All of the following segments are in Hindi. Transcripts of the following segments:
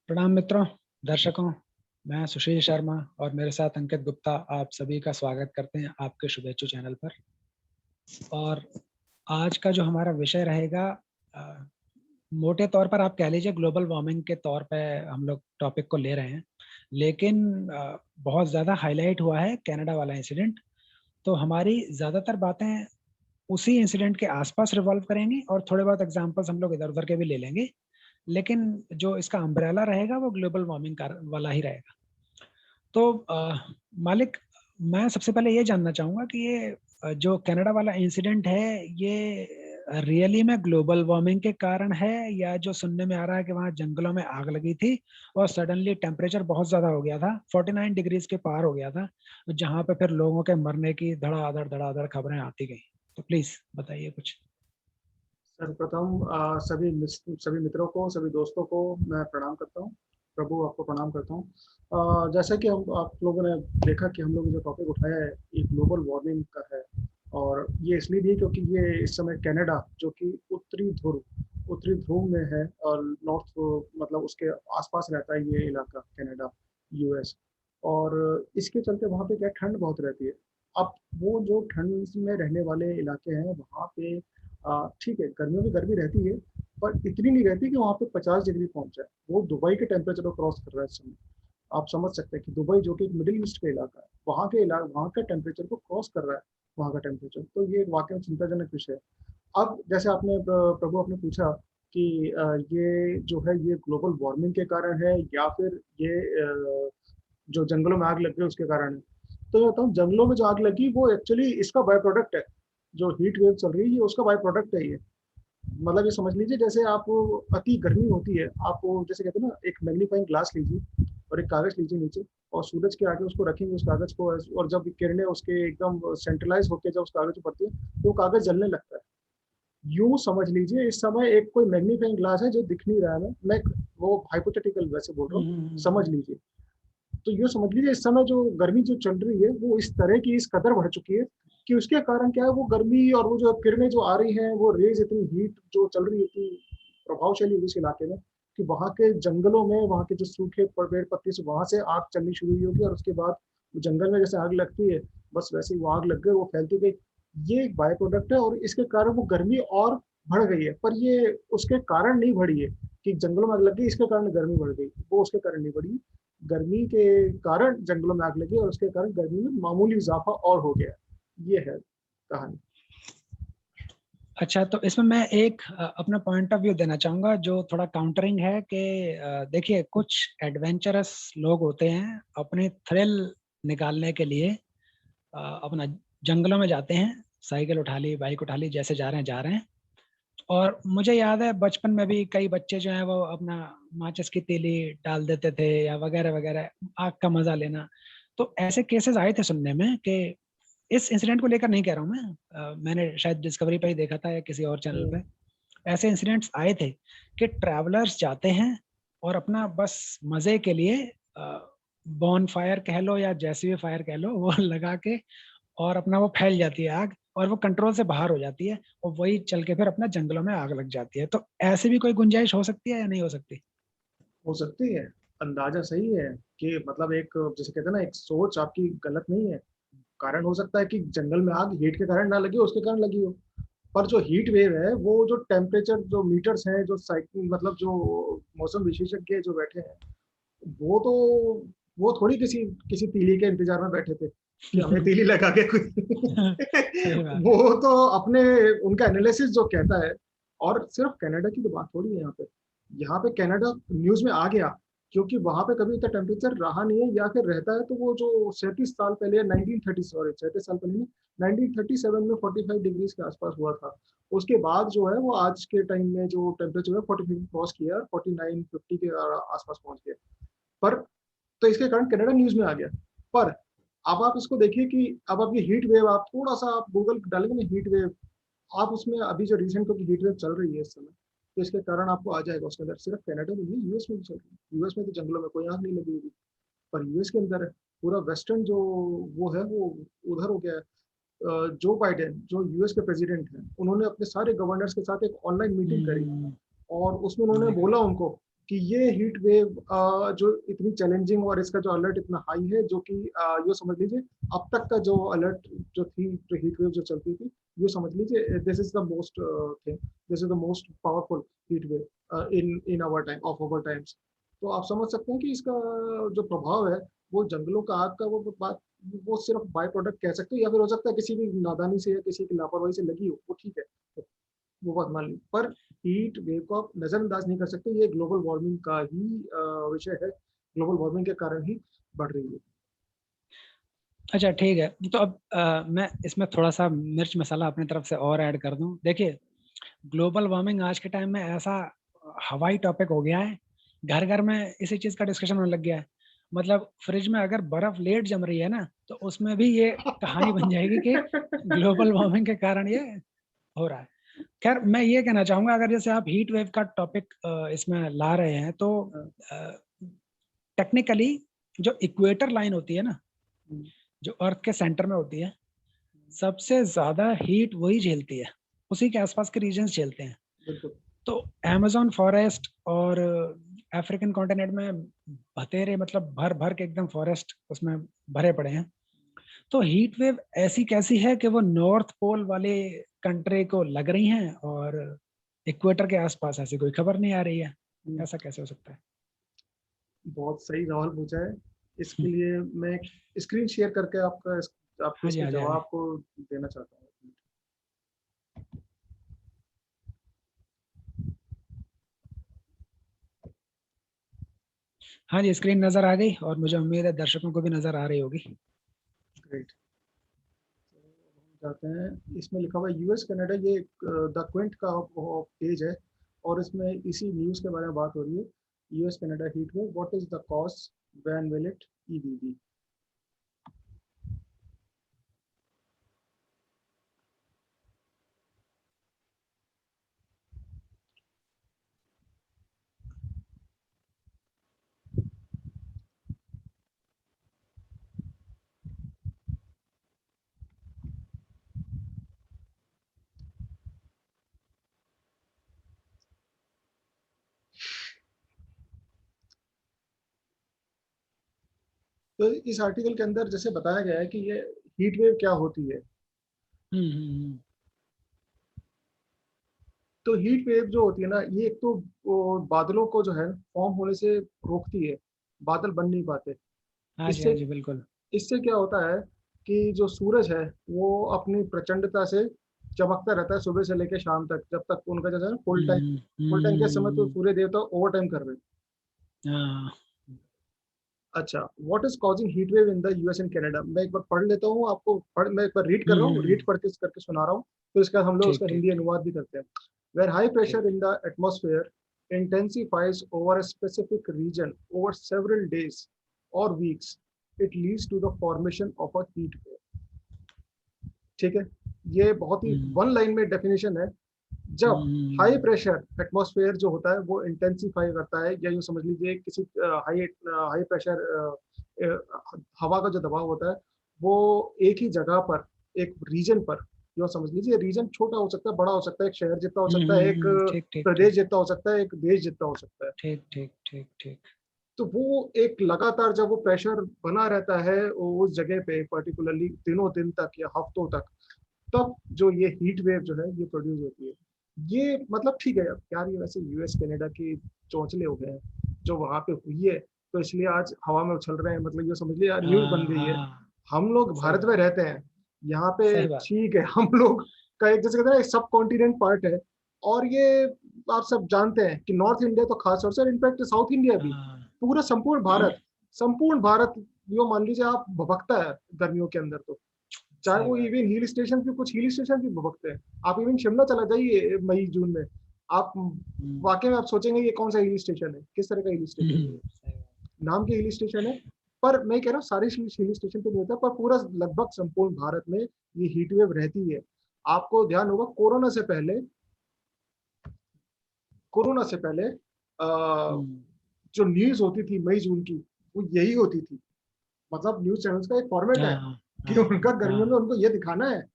प्रणाम मित्रों, दर्शकों। मैं सुशील शर्मा और मेरे साथ अंकित गुप्ता आप सभी का स्वागत करते हैं आपके शुभेच्छु चैनल पर। और आज का जो हमारा विषय रहेगा, अ, मोटे तौर पर आप कह लीजिए ग्लोबल वार्मिंग के तौर पे हम लोग टॉपिक को ले रहे हैं। लेकिन बहुत ज़्यादा हाईलाइट हुआ है कनाडा वाला इंसिडेंट। तो हमारी ज़्यादातर बातें उसी इंसिडेंट के आसपास रिवॉल्व करेंगी और थोड़े बहुत एग्जांपल्स हम लोग इधर-उधर के भी ले लेंगे। लेकिन जो इसका अम्ब्रेला रहेगा वो ग्लोबल वार्मिंग का वाला ही रहेगा। तो मालिक, मैं सबसे पहले ये जानना चाहूँगा कि ये जो कनाडा वाला इंसिडेंट है, ये रियली में ग्लोबल वार्मिंग के कारण है, या जो सुनने में आ रहा है कि वहाँ जंगलों में आग लगी थी और सडनली टेम्परेचर बहुत ज़्यादा हो गया था, 49 डिग्रीज़ के पार हो गया था, जहाँ पे फिर लोगों के मरने की धड़ाधड़ खबरें आती गईं। तो प्लीज़ बताइए कुछ। सर्वप्रथम सभी मित्रों को, सभी दोस्तों को मैं प्रणाम करता हूँ। प्रभु आपको प्रणाम करता हूँ। जैसा कि हम आप लोगों ने देखा कि हम लोग जो टॉपिक उठाया है ये ग्लोबल वार्मिंग का है। और ये इसलिए भी क्योंकि ये इस समय कनाडा जो कि उत्तरी ध्रुव में है और नॉर्थ मतलब उसके आसपास रहता है ये इलाका कनाडा, यूएस। और इसके चलते वहाँ पे क्या ठंड बहुत रहती है। अब वो जो ठंड में रहने वाले इलाके हैं वहाँ पे ठीक है, गर्मियों में गर्मी रहती है, पर इतनी नहीं रहती कि वहाँ पे 50 डिग्री पहुंच जाए। वो दुबई के टेम्परेचर को क्रॉस कर रहा है इस समय। आप समझ सकते हैं कि दुबई जो कि मिडिल ईस्ट का इलाका है, वहाँ का टेम्परेचर को क्रॉस कर रहा है। वहाँ का टेम्परेचर तो ये वाकई में चिंताजनक विषय है। अब जैसे आपने प्रभु आपने पूछा कि ये जो है ये ग्लोबल वार्मिंग के कारण है या फिर ये जो जंगलों में आग लग गई उसके कारण है। तो मैं बताऊँ, जंगलों में जो आग लगी वो एक्चुअली इसका बाय प्रोडक्ट है। जो हीट वेव चल रही है ये उसका बाय प्रोडक्ट है ये। मतलब ये समझ लीजिए जैसे आप अति गर्मी होती है, आप जैसे कहते हैं ना, एक मैग्नीफाइंग ग्लास लीजिए और एक कागज लीजिए नीचे और सूरज के आगे उसको रखेंगे उस कागज को, और जब किरणें उसके एकदम सेंट्रलाइज होकर जब उस कागज पर पड़ती है तो वो कागज जलने लगता है। यूं समझ लीजिए इस समय एक कोई मैग्नीफाइंग ग्लास है जो दिख नहीं रहा है। मैं वो हाइपोथेटिकल वैसे बोल रहा हुँ, हूँ, हुँ, हुँ, समझ हुँ। लीजिए। तो ये समझ लीजिए इस समय जो गर्मी जो चल रही है वो इस तरह की इस कदर बढ़ चुकी है कि उसके कारण क्या है, वो गर्मी और वो जो किरणें जो आ रही हैं, वो रेज इतनी हीट जो चल रही है इतनी प्रभावशाली उस इलाके में कि वहाँ के जंगलों में, वहाँ के जो सूखे पेड़ पत्ते से वहां से आग चलनी शुरू हुई होगी और उसके बाद जंगल में जैसे आग लगती है बस वैसे ही वो आग लग गई, वो फैलती गई। ये एक बाय प्रोडक्ट है और इसके कारण वो गर्मी और बढ़ गई है। पर ये उसके कारण नहीं बढ़ी है कि जंगलों में आग लग गई इसके कारण गर्मी बढ़ गई, वो उसके कारण नहीं बढ़ी। गर्मी के कारण जंगलों में आग लगी और उसके कारण गर्मी में मामूली इजाफा और हो गया। ये है कहानी। अच्छा, तो इसमें मैं एक अपना पॉइंट ऑफ व्यू देना चाहूँगा जो थोड़ा काउंटरिंग है कि देखिए, कुछ एडवेंचरस लोग होते हैं, अपनी थ्रिल निकालने के लिए अपना जंगलों में जाते हैं, साइकिल उठा ली, बाइक उठा ली, जैसे जा रहे हैं। और मुझे याद है बचपन में भी कई बच्चे जो हैं वो अपना माचिस की तीली डाल देते थे या वगैरह-वगैरह, आग का मज़ा लेना। तो ऐसे केसेस आए थे सुनने में कि इस इंसिडेंट को लेकर नहीं कह रहा हूँ मैं, मैंने शायद डिस्कवरी पे ही देखा था या किसी और चैनल पे। ऐसे इंसिडेंट्स आए थे कि ट्रैवलर्स जाते हैं और अपना बस मज़े के लिए बॉनफायर कह लो या जैसे भी फायर कह लो वो लगा के, और अपना वो फैल जाती है आग और वो कंट्रोल से बाहर हो जाती है और वही चल के फिर अपना जंगलों में आग लग जाती है। तो ऐसी भी कोई गुंजाइश हो सकती है या नहीं हो सकती? हो सकती है। अंदाजा सही है कि मतलब एक जैसे कहते हैं ना, एक सोच आपकी गलत नहीं है। कारण हो सकता है कि जंगल में आग हीट के कारण ना लगी हो, उसके कारण लगी हो। पर जो हीट वेव है वो जो टेम्परेचर जो मीटर्स हैं, जो साइकिल मतलब जो मौसम विशेषज्ञ जो बैठे हैं, वो तो वो थोड़ी किसी किसी तीली के इंतजार में बैठे थे कि हमें तीली लगा के कोई सही बात है। वो तो अपने उनका एनालिसिस जो कहता है। और सिर्फ कनाडा की तो बात थोड़ी है यहाँ पे कनाडा न्यूज में आ गया क्योंकि वहां पे कभी इतना टेम्परेचर रहा नहीं है या फिर रहता है तो वो जो 37 साल पहले, 1930 सॉरी 37 साल पहले नहीं, 1937 में 45 डिग्रीज के आसपास हुआ था। उसके बाद जो है वो आज के टाइम में जो टेम्परेचर है 45 क्रॉस किया, 49-50 के आसपास पहुंच गया। पर तो इसके कारण कनाडा न्यूज में आ गया। पर अब आप इसको देखिए कि अब आप ये हीट वेव, आप थोड़ा सा आप गूगल डालेंगे ना हीट वेव, आप उसमें अभी जो रिसेंट की हीट वेव चल रही है इस समय, तो इसके कारण आपको आ जाएगा उसके अंदर। सिर्फ कनाडा में नहीं, यूएस में भी चल रही है। यूएस में तो जंगलों में कोई आग नहीं लगी हुई, पर यूएस के अंदर है पूरा वेस्टर्न जो वो है वो उधर हो गया है। जो बाइडेन जो यूएस के प्रेसिडेंट हैं, उन्होंने अपने सारे गवर्नर्स के साथ एक ऑनलाइन मीटिंग करी हम्म, और उसमें उन्होंने देखा। बोला उनको कि ये हीट वेव जो इतनी चैलेंजिंग और इसका जो अलर्ट इतना हाई है, जो कि ये समझ लीजिए अब तक का जो अलर्ट जो थी, जो हीट वेव जो चलती थी, ये समझ लीजिए this is the most thing, this is the most powerful heat wave in our time of our times. तो आप समझ सकते हैं कि इसका जो प्रभाव है वो जंगलों का आग का, वो बात वो सिर्फ बाय प्रोडक्ट कह सकते हैं, या फिर हो सकता है किसी भी नादानी से या किसी की लापरवाही से लगी हो, वो ठीक है, वो बात मान ली, पर हीट वेव को आप नजरअंदाज नहीं कर सकते। ये ग्लोबल वार्मिंग का ही विषय है, ग्लोबल वार्मिंग के कारण ही बढ़ रही है। अच्छा ठीक है, तो अब मैं इसमें थोड़ा सा मिर्च मसाला अपनी तरफ से और ऐड कर दूं। देखिए, ग्लोबल वार्मिंग आज के टाइम में ऐसा हवाई टॉपिक हो गया है, घर घर में इसी चीज का डिस्कशन होने लग गया है। मतलब फ्रिज में अगर बर्फ लेट जम रही है ना, तो उसमें भी ये कहानी बन जाएगी कि ग्लोबल वार्मिंग के कारण ये हो रहा है। खैर, मैं ये कहना चाहूंगा, अगर जैसे आप हीट वेव का टॉपिक इसमें ला रहे हैं, तो टेक्निकली जो इक्वेटर लाइन होती है ना, जो अर्थ के सेंटर में होती है, सबसे ज्यादा हीट वही झेलती है, उसी के आसपास के रीजन्स झेलते हैं। बिल्कुल। तो अमेज़न फॉरेस्ट और अफ्रीकन कॉन्टिनेंट में बतेरे, मतलब भर भर के एकदम फॉरेस्ट उसमें भरे पड़े हैं। तो हीट वेव ऐसी कैसी है कि वो नॉर्थ पोल वाले कंट्री को लग रही हैं और इक्वेटर के आसपास ऐसी कोई खबर नहीं आ रही है। ऐसा कैसे हो सकता है? बहुत सही सवाल पूछा है। इसके लिए मैं स्क्रीन शेयर करके आपको हाँ जी, इसके हाँ जी, हाँ जी। जवाब को देना चाहता हूँ। हाँ जी, स्क्रीन नजर आ गई और मुझे उम्मीद है दर्शकों को भी नजर आ रही होगी। ग्रेट। जाते हैं, इसमें लिखा हुआ है यूएस कनाडा, ये द क्विंट का पेज है, और इसमें इसी न्यूज़ के बारे में बात हो रही है। US Canada heat wave, what is the cause, when will it ebb. तो इस आर्टिकल के अंदर जैसे बताया गया है कि ये हीट वेव क्या होती है। हम्म। तो हीट वेव जो होती है ना, ये एक तो बादलों को जो है फॉर्म होने से रोकती है, बादल बन नहीं पाते। हाँ जी, हाँ इससे जी, बिल्कुल। इससे क्या होता है कि जो सूरज है वो अपनी प्रचंडता से चमकता रहता है सुबह से लेकर शाम तक, जब तक उनका जैसे ना फुल टाइम, हम्म। फुल टाइम के समय तो हम्म। सूर्य देवता ओवर टाइम कर रहे हैं। हाँ। अच्छा, what is causing heat wave in the US and Canada, मैं एक बार पढ़ लेता हूँ आपको, मैं एक बार रीड कर रहा हूँ, रीड पढ़ के करके सुना रहा हूँ, तो इसका हम लोग ठीक उसका ठीक हिंदी ठीक अनुवाद भी करते हैं। वेयर हाई प्रेशर ठीक। In the atmosphere intensifies over a specific region over several days or weeks, it leads to the formation of a heat wave। ठीक है, ये बहुत ही हम्म। वन लाइन में डेफिनेशन है। जब हाई हम्म। प्रेशर एटमॉस्फेयर जो होता है वो इंटेंसिफाई करता है, या यूँ समझ लीजिए किसी हाई हाई प्रेशर हवा का जो दबाव होता है वो एक ही जगह पर, एक रीजन पर, जो समझ लीजिए रीजन छोटा हो सकता है, बड़ा हो सकता है, एक शहर जितना हो सकता है, एक ठीक ठीक प्रदेश ठीक जितना हो सकता है, एक देश जितना हो सकता है। ठीक ठीक ठीक ठीक। तो वो एक लगातार जब वो प्रेशर बना रहता है उस जगह पे पर्टिकुलरली दिनों दिन तक या हफ्तों तक, तब जो ये हीट वेव जो है ये प्रोड्यूस होती है। ये मतलब ठीक है यार, ये वैसे यूएस कनाडा की चौंचले हो गए हैं जो वहां पे हुई है, तो इसलिए आज हवा में उछल रहे हैं, मतलब ये समझ लिया यार न्यूज बन हाँ गई है। हाँ। हम लोग सही भारत में बात। रहते हैं, यहाँ पे सही बात। ठीक है, हम लोग का एक जैसे कहते हैं सब कॉन्टिनेंट पार्ट है, और ये आप सब जानते हैं कि नॉर्थ इंडिया तो खास तौर से, इनफैक्ट साउथ इंडिया भी, हाँ। पूरा संपूर्ण भारत यो मान लीजिए आप भभकता है गर्मियों के अंदर। तो चाहे सही वो बात। इवन हिल स्टेशन भी, कुछ हिल स्टेशन भी भभकते हैं। आप इवन शिमला चला जाइए मई जून में, आप हम्म। वाकई में आप सोचेंगे ये कौन सा हिल स्टेशन है, किस तरह का हिल स्टेशन है, सही बात। नाम के हिल स्टेशन है। पर मैं कह रहा हूँ सारे हिल स्टेशन पे नहीं होता, पर पूरा लगभग संपूर्ण भारत में ये हीट वेव रहती है। आपको ध्यान होगा कोरोना से पहले हम्म। जो न्यूज होती थी मई जून की, वो यही होती थी। मतलब न्यूज चैनल्स का एक फॉर्मेट है हाँ कि हाँ उनका गर्मियों में हाँ। उनको ये दिखाना है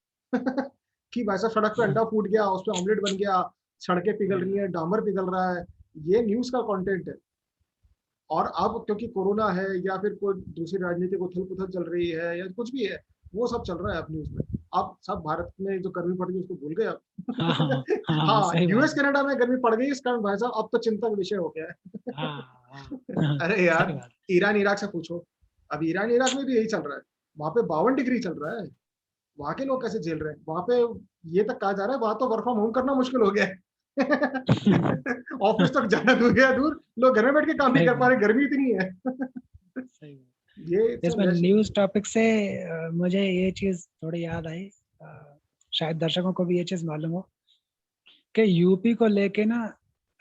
कि वैसा सड़क पे अंडा फूट गया, उस पर ऑमलेट बन गया, सड़कें पिघल रही हैं, डामर पिघल रहा है, ये न्यूज़ का कंटेंट है। और अब क्योंकि कोरोना है या फिर कोई दूसरी राजनीतिक उथल-पुथल चल रही है या कुछ भी है, वो सब चल रहा है अब न्यूज़ में। अब सब भारत में जो गर्मी पड़ रही है उसको भूल गए अब। हाँ, हाँ, हाँ, हाँ, सही बात यूएस है। कनाडा में गर्मी पड़ गई इस कारण भाई साहब अब तो चिंता का विषय हो गया है। हाँ, हाँ, अरे सही यार, बात। ईरान इराक से पूछो। अब ईरान इराक में भी यही चल रहा है। वहाँ पे 52 डिग्री चल रहा है। वहाँ के लोग कैसे झेल रहे हैं? वहाँ पे ये तक कहा जा रहा है वहाँ तो वर्क फ्रॉम होम करना मुश्किल हो गया है। ऑफिस तक जाना दूर गया दूर, लोग घर में बैठ के काम नहीं सही कर पा बात, रहे, गर्मी इतनी है। सही बात। ये सब इसमें ऐसे न्यूज़ टॉपिक से मुझे ये चीज़ थोड़ी याद आई, शायद दर्शकों को भी ये चीज़ मालूम हो कि यूपी को लेके ना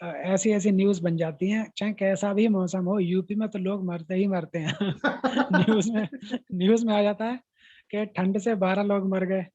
ऐसी-ऐसी न्यूज़ बन जाती हैं, चाहे कैसा भी मौसम हो, यूपी में तो लोग मरते ही मरते हैं। न्यूज़ में आ जाता है कि ठंड से 12 लोग मर गए,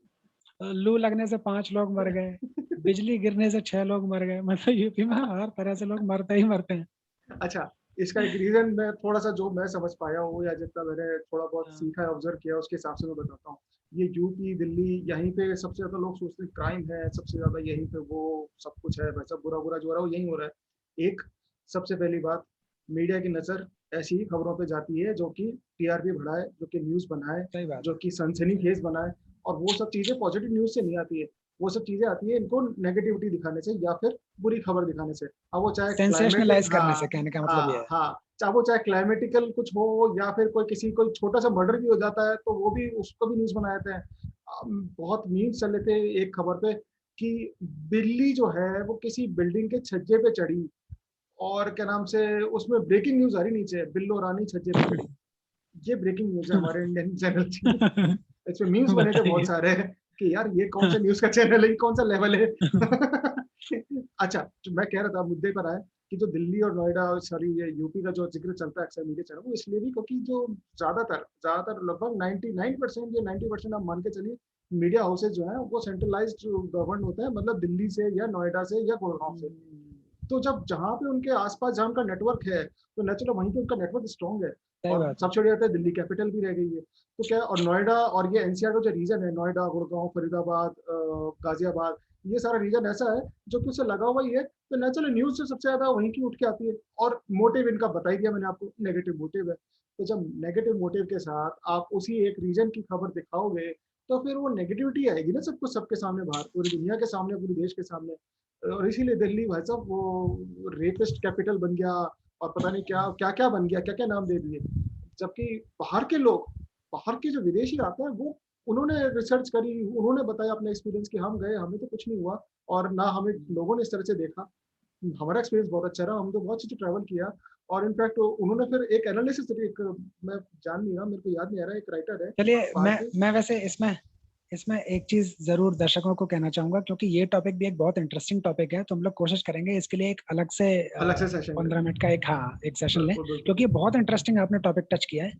लू लगने से 5 लोग मर गए, बिजली गिरने से 6 लोग मर गए, मतलब यूपी में हर तरह से लोग मरते ही मरते हैं। अच्छा, इसका एक रीज़न मैं थोड़ा-सा जो मैं समझ पाया हूँ या जितना मैंने थोड़ा बहुत हाँ, सीखा है, ऑब्ज़र्व किया है, उसके हिसाब से मैं बताता हूँ। ये यूपी, दिल्ली यहीं पे सबसे ज़्यादा लोग सोचते हैं क्राइम है, सबसे ज़्यादा यहीं पे वो सब कुछ है, वैसा बुरा-बुरा जो हो रहा है वो यहीं हो रहा है। एक सबसे पहली बात, मीडिया की नज़र ऐसी ही खबरों पे जाती है जो कि टीआरपी बढ़ाए, जो कि न्यूज़ बनाए, सही बात जो है, कि सही सनसनीखेज़ बात। बनाए और वो सब चीज़ें पॉज़िटिव न्यूज़ से नहीं आती है। वो सब चीज़ें आती है इनको नेगेटिविटी दिखाने से या फिर बुरी खबर दिखाने से। अब वो चाहे क्लाइमेट सेंसेशनलाइज़ करने से हाँ, कहने का मतलब ये हाँ, है। हाँ। चाहे वो चाहे क्लाइमेटिकल कुछ हो या फिर कोई छोटा-सा मर्डर भी हो जाता है, तो वो भी उसको भी न्यूज़ बना देते हैं। बहुत मीम्स चल रहे थे एक खबर पे कि बिल्ली जो है वो किसी बिल्डिंग के छज्जे पे चढ़ी और क्या नाम से उसमें ब्रेकिंग न्यूज़ आ रही नीचे, बिल्लो रानी छज्जे पे चढ़ी। ये ब्रेकिंग न्यूज़ है हमारे इंडियन चैनल की। इसमें मीम्स बने थे बहुत बताइए। सारे कि यार ये कौन सा न्यूज़ का चैनल है, ये कौन सा लेवल है। अच्छा, जो मैं कह रहा था मुद्दे पर आए कि जो दिल्ली और नोएडा सॉरी ये यूपी का जो ज़िक्र चलता है अक्सर मीडिया चैनल वो इसलिए भी क्योंकि जो ज़्यादातर लगभग 99% या 90% आप मान के चलिए मीडिया हाउसेज़ जो हैं वो सेंट्रलाइज़्ड गवर्न्ड होते हैं मतलब दिल्ली से या नोएडा से या गुड़गाँव से। हुँ, तो जब जहाँ पे उनके आस-पास जहाँ उनका नेटवर्क है, तो नेचुरली वहीं पे उनका नेटवर्क स्ट्रॉन्ग है सही और बात है। सबसे बड़ी बात है दिल्ली कैपिटल भी रह गई है। तो क्या और नोएडा और ये एनसीआर का जो रीजन है नोएडा, गुड़गाँव, फरीदाबाद गाज़ियाबाद ये सारा रीजन ऐसा है जो कि उससे लगा हुआ ही है, तो नेचुरली न्यूज़ से सबसे ज़्यादा वहीं की उठ के आती है और मोटिव इनका बता ही दिया मैंने आपको नेगेटिव मोटिव है। तो जब नेगेटिव मोटिव के साथ आप उसी एक रीजन की खबर दिखाओगे, तो फिर वो नेगेटिविटी आएगी ना सब कुछ सबके सामने बाहर, पूरी दुनिया के सामने, पूरे देश के सामने। और इसीलिए दिल्ली भाई साहब वो रेपिस्ट कैपिटल बन गया और पता नहीं क्या-क्या बन गया, क्या-क्या नाम दे दिए। जबकि बाहर के लोग, बाहर के जो विदेशी आते हैं वो उन्होंने रिसर्च करी, उन्होंने बताया अपना एक्सपीरियंस कि हम गए, हमें तो कुछ नहीं हुआ और ना हमें लोगों ने इस तरह से देखा। हमारा एक्सपीरियंस बहुत अच्छा रहा, हमने तो बहुत अच्छी ट्रैवल किया और इनफैक्ट उन्होंने फिर एक एनालिसिस एक मैं जान नहीं रहा, मेरे को याद नहीं आ रहा, एक राइटर है चलिए बाहर के मैं वैसे इसमें इसमें एक चीज़ ज़रूर दर्शकों को कहना चाहूँगा क्योंकि ये टॉपिक भी एक बहुत इंटरेस्टिंग टॉपिक है, तो हम लोग कोशिश करेंगे इसके लिए एक अलग से अलग से सेशन करें। 15 मिनट का एक हाँ, एक सेशन लें बिल्कुल, बिल्कुल। क्योंकि ये बहुत इंटरेस्टिंग आपने टॉपिक टच किया है।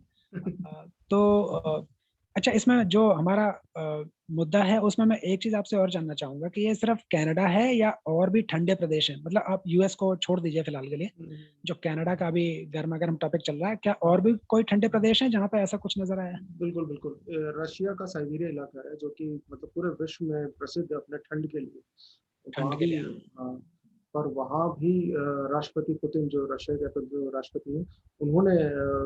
तो अच्छा इसमें जो हमारा मुद्दा है उसमें मैं एक चीज़ आपसे और जानना चाहूँगा कि ये सिर्फ़ कनाडा है या और भी ठंडे प्रदेश हैं? मतलब आप यूएस को छोड़ दीजिए फिलहाल के लिए, हुँ। जो कनाडा का अभी गरमा-गरम टॉपिक चल रहा है, क्या और भी कोई ठंडे प्रदेश हैं जहाँ पे ऐसा कुछ नज़र आया है? बिल्कुल, बिल्कुल। रशिया का साइबेरिया इलाका है जो कि मतलब पूरे विश्व में प्रसिद्ध है अपने ठंड के लिए। ठंड वहाँ के भी लिए, हाँ। हाँ, पर वहाँ भी राष्ट्रपति पुतिन जो रशिया के तो जो राष्ट्रपति हैं, उन्होंने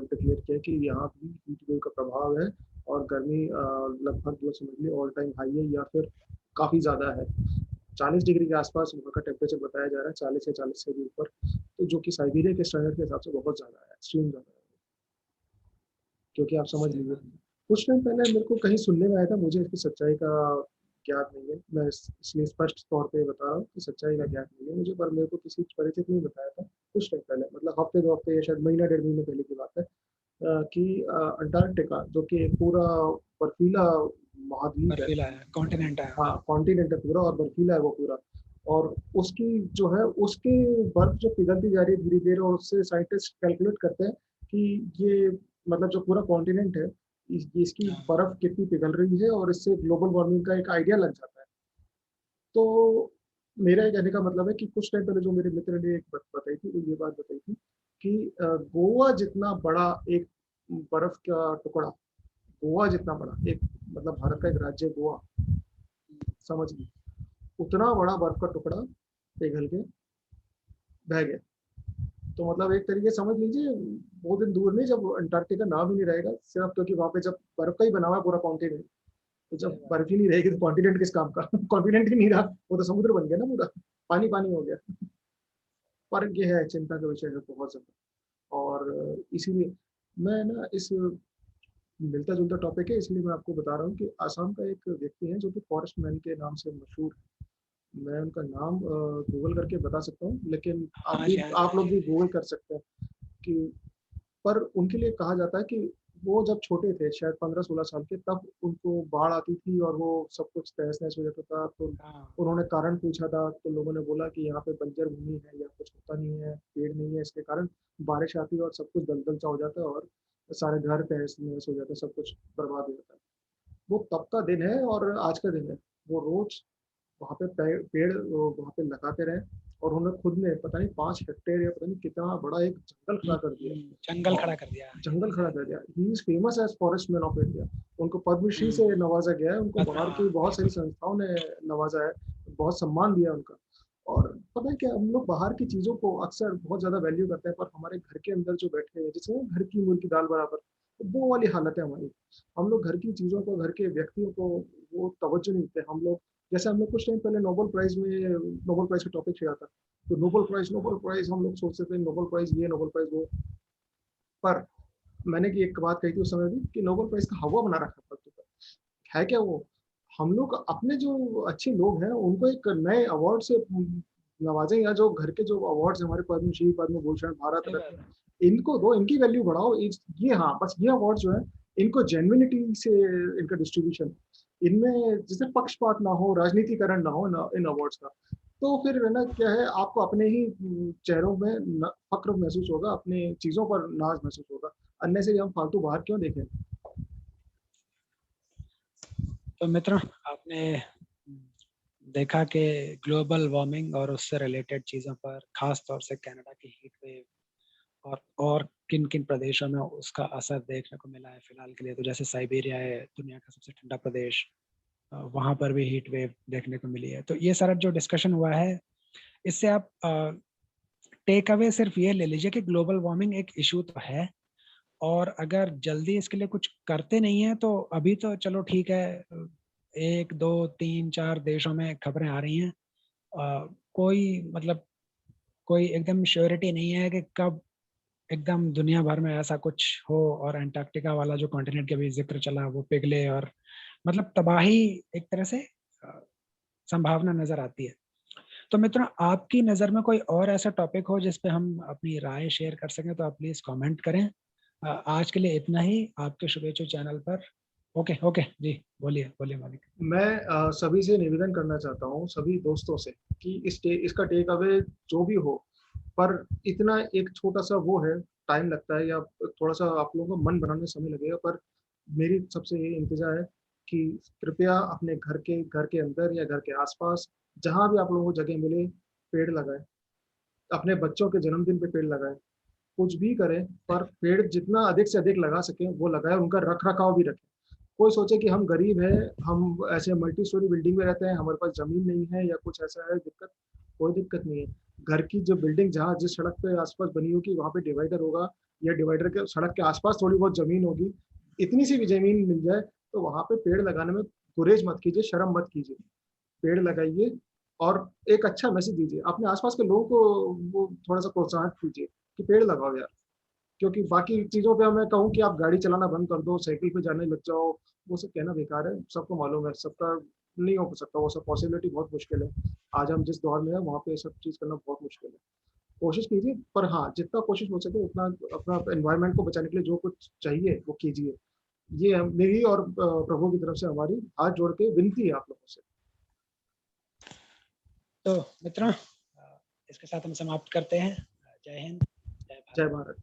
डिक्लेयर किया कि यहाँ भी हीट वेव का प्रभाव है और गर्मी लगभग जो समझ लीजिए ऑल टाइम हाई है या फिर काफ़ी ज़्यादा है। 40 डिग्री के आसपास वहाँ का टेम्परेचर बताया जा रहा है, 40 या 40 से भी ऊपर। तो जो कि साइबेरिया के स्टैंडर्ड के हिसाब से बहुत ज़्यादा है, एक्सट्रीम ज़्यादा है। क्योंकि आप समझ सही लीजिए, बात है। कुछ टाइम पहले मेरे को कहीं सुनने में आया था, मुझे इसकी सच्चाई का ज्ञात नहीं है। मैं इसलिए स्पष्ट तौर पे बता रहा हूँ कि सच्चाई का ज्ञात नहीं है मुझे, पर मेरे को किसी परिचित ने बताया था, कुछ टाइम पहले मतलब हफ्ते 2 हफ्ते या शायद महीना डेढ़ महीने पहले की बात है कि अंटार्कटिका जो कि एक पूरा बर्फीला महाद्वीप है, बर्फीला है, कॉन्टिनेंट है, हाँ। हाँ, कॉन्टिनेंट है पूरा और बर्फीला है वो पूरा और उसकी जो है उसकी बर्फ जो पिघलती जा रही है धीरे-धीरे और उससे साइंटिस्ट कैलकुलेट करते हैं कि ये मतलब जो पूरा कॉन्टिनेंट है, इसकी हाँ, बर्फ कितनी पिघल रही है और इससे ग्लोबल वार्मिंग का एक आइडिया लग जाता है। तो मेरा ये कहने का मतलब है कि कुछ टाइम पहले जो मेरे मित्र ने एक बात बताई थी, वो ये बात बताई थी कि गोवा जितना बड़ा एक बर्फ का टुकड़ा, गोवा जितना बड़ा एक मतलब भारत का एक राज्य है गोवा, समझ लीजिए। उतना बड़ा बर्फ का टुकड़ा पिघल के बह गया। तो मतलब एक तरीके से समझ लीजिए वो दिन दूर नहीं जब अंटार्कटिका नाम ही नहीं रहेगा, सिर्फ क्योंकि वहाँ पे जब बर्फ का ही बना हुआ है पूरा कॉन्टिनेंट, तो सही जब बात बर्फ ही नहीं रहेगी तो कॉन्टिनेंट किस काम का कॉन्टिनेंट ही नहीं रहा, वो तो समुद्र बन गया ना पूरा, पानी पानी हो गया। पर ये है चिंता का विषय है बहुत ज़्यादा। और इसीलिए मैं ना इस मिलता-जुलता टॉपिक है, इसलिए मैं आपको बता रहा हूँ कि असम का एक व्यक्ति है जो कि फॉरेस्ट मैन के नाम से मशहूर है। मैं उनका नाम गूगल करके बता सकता हूँ, लेकिन हाँ जी, हाँ जी, आप हाँ लोग जी। भी गूगल कर सकते हैं कि पर उनके लिए कहा जाता है कि वो जब छोटे थे शायद 15-16 साल के, तब उनको बाढ़ आती थी और वो सब कुछ तहस-नहस हो जाता था। तो हाँ, उन्होंने कारण पूछा था, तो लोगों ने बोला कि यहाँ पे बंजर भूमि है या कुछ होता नहीं है, पेड़ नहीं है, इसके कारण बारिश आती है और सब कुछ दलदल सा हो जाता है और सारे घर तहस-नहस हो जाते हैं, सब कुछ बर्बाद हो जाता है। वो तब का दिन है और आज का दिन है। वो रोज़ वहाँ पे पेड़ वहाँ पे लगाते रहे और उन्होंने खुद ने पता नहीं 5 हेक्टेयर या पता नहीं कितना बड़ा एक जंगल खड़ा कर दिया। जंगल और खड़ा कर दिया, ये जंगल तो खड़ा है। कर दिया। He is famous as forest man of India. उनको पद्मश्री से हुँ, नवाज़ा गया है, उनको बाहर की हाँ, बहुत सारी बिल्कुल। संस्थाओं ने नवाज़ा है, बहुत सम्मान दिया उनका। और पता है क्या, हम लोग बाहर की चीज़ों को अक्सर बहुत ज़्यादा वैल्यू करते हैं, पर हमारे घर के अंदर जो बैठे हैं, जिसे घर की मुर्गी दाल बराबर, वो वाली हालत है हमारी। हम लोग घर की चीज़ों को, घर के व्यक्तियों को वो तवज्जो नहीं देते। हम लोग जैसे हम लोग कुछ टाइम पहले नोबेल प्राइज़ का टॉपिक छेड़ा था। तो नोबेल प्राइज़ हम लोग सोचते थे नोबेल प्राइज़ ये, नोबेल प्राइज़ वो। पर मैंने की एक बात कही थी उस समय भी कि नोबेल प्राइज़ का हवा बना रखा है पृथ्वी पर। है क्या वो? हम लोग अपने जो अच्छे लोग हैं उनको एक नए अवार्ड से नवाजें, या जो घर के जो अवार्ड्स हमारे पद्मश्री, पद्म भूषण, भारत सही रत्न, बात है। इनको दो, इनकी वैल्यू बढ़ाओ। ये हाँ, बस ये अवार्ड जो है इनको जेन्युइनिटी से इनका डिस्ट्रीब्यूशन, इनमें जैसे पक्षपात ना हो, राजनीतिकरण ना हो इन अवार्ड्स का। तो फिर है ना क्या है, आपको अपने ही चेहरों में फक्र महसूस होगा, अपनी चीज़ों पर नाज महसूस होगा। अननेसेसरी हम फालतू बाहर क्यों देखें? तो मित्रों, आपने देखा कि ग्लोबल वार्मिंग और उससे रिलेटेड चीज़ों पर ख़ास तौर से कनाडा की हीट वेव और किन-किन प्रदेशों में उसका असर देखने को मिला है फिलहाल के लिए। तो जैसे साइबेरिया है, दुनिया का सबसे ठंडा प्रदेश, वहाँ पर भी हीट वेव देखने को मिली है। तो ये सारा जो डिस्कशन हुआ है, इससे आप टेक अवे सिर्फ़ ये ले लीजिए कि ग्लोबल वार्मिंग एक इश्यू तो है और अगर जल्दी इसके लिए कुछ करते नहीं हैं, तो अभी तो चलो ठीक है, 1, 2, 3, 4 देशों में खबरें आ रही हैं। कोई मतलब कोई एकदम श्योरिटी नहीं है कि कब एकदम दुनिया भर में ऐसा कुछ हो और अंटार्कटिका वाला जो कॉन्टिनेंट का भी ज़िक्र चला वो पिघले और मतलब तबाही एक तरह से अ, संभावना नज़र आती है। तो मित्रों, आपकी नज़र में कोई और ऐसा टॉपिक हो जिस पे हम अपनी राय शेयर कर सकें तो आप प्लीज़ कमेंट करें। आज के लिए इतना ही आपके शुभेच्छु चैनल पर। ओके, ओके, जी, बोलिए, बोलिए मालिक। मैं सभी से निवेदन करना चाहता हूँ, सभी दोस्तों से, कि इसका टेक अवे जो भी हो, पर इतना एक छोटा-सा वो है, टाइम लगता है या थोड़ा-सा आप लोगों को मन बनाने में समय लगेगा, पर मेरी सबसे ये इंतज़ा है कि कृपया अपने घर के अंदर या घर के आस-पास, जहाँ भी आप लोगों को जगह मिले, पेड़ लगाएँ। अपने बच्चों के जन्मदिन पे पेड़ लगाएँ। कुछ भी करें, पर पेड़ जितना अधिक से अधिक लगा सकें, वो लगाएँ, उनका रख-रखाव भी रखें। कोई सोचे कि हम गरीब हैं, हम ऐसे मल्टी स्टोरी बिल्डिंग में रहते हैं, हमारे पास ज़मीन नहीं है या कुछ ऐसा है दिक्कत, कोई दिक्कत नहीं है। घर की जो बिल्डिंग जहाँ जिस सड़क पे आस-पास बनी होगी, वहाँ पे डिवाइडर होगा या डिवाइडर के सड़क के आस-पास थोड़ी बहुत ज़मीन होगी। इतनी सी भी ज़मीन मिल जाए, तो वहाँ पे पेड़ लगाने में गुरेज़ मत कीजिए, शर्म मत कीजिए। पेड़ लगाइए और एक अच्छा मैसेज दीजिए। अपने आस-पास के लोगों को वो थोड़ा-सा प्रोत्साहित कीजिए कि पेड़ लगाओ यार। क्योंकि बाकी चीज़ों पे मैं कहूँ कि आप गाड़ी चलाना बंद कर दो, साइकिल पे जाने लग जाओ, वो सब कहना बेकार है। सबको मालूम है, सबका नहीं हो सकता, वो सब पॉसिबिलिटी बहुत मुश्किल है। आज हम जिस दौर में हैं, वहाँ पे ये सब चीज़ करना बहुत मुश्किल है। कोशिश कीजिए, पर हाँ, जितना कोशिश हो सके उतना अपना एनवायरनमेंट को बचाने के लिए जो कुछ चाहिए, वो कीजिए। ये मेरी और प्रभु की तरफ से हमारी हाथ जोड़ के विनती है आप लोगों से। तो मित्रों, इसके साथ हम समाप्त करते हैं। जय हिंद, जय जय भारत। भारत।